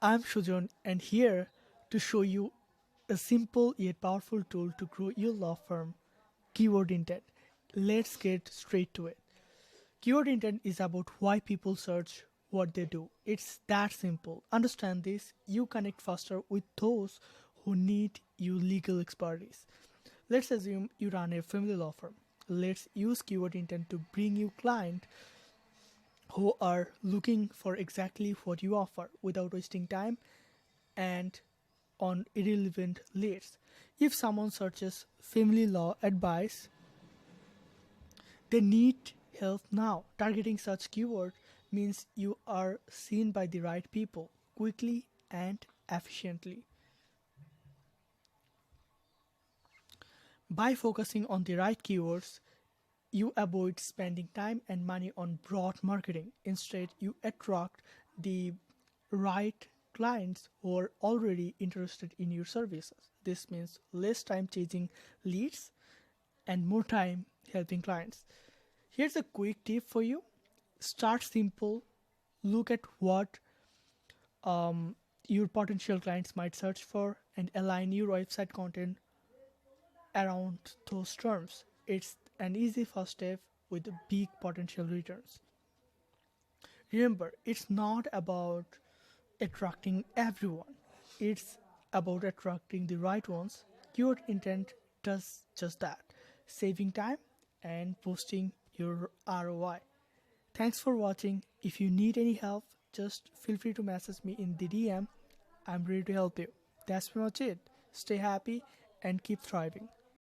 I'm Shujon and here to show you a simple yet powerful tool to grow your law firm, Keyword Intent. Let's get straight to it. Keyword Intent is about why people search what they do. It's that simple. Understand this, you connect faster with those who need your legal expertise. Let's assume you run a family law firm. Let's use Keyword Intent to bring you client who are looking for exactly what you offer without wasting time and on irrelevant leads. If someone searches family law advice, they need help now. Targeting such keyword means you are seen by the right people quickly and efficiently. By focusing on the right keywords, you avoid spending time and money on broad marketing. Instead, you attract the right clients who are already interested in your services. This means less time chasing leads and more time helping clients. Here's a quick tip for you: start simple, look at what your potential clients might search for, and align your website content around those terms. It's an easy first step with big potential returns. Remember, it's not about attracting everyone, it's about attracting the right ones. Keyword intent does just that, saving time and boosting your ROI. Thanks for watching. If you need any help, just feel free to message me in the DM. I'm ready to help you. That's pretty much it. Stay happy and keep thriving.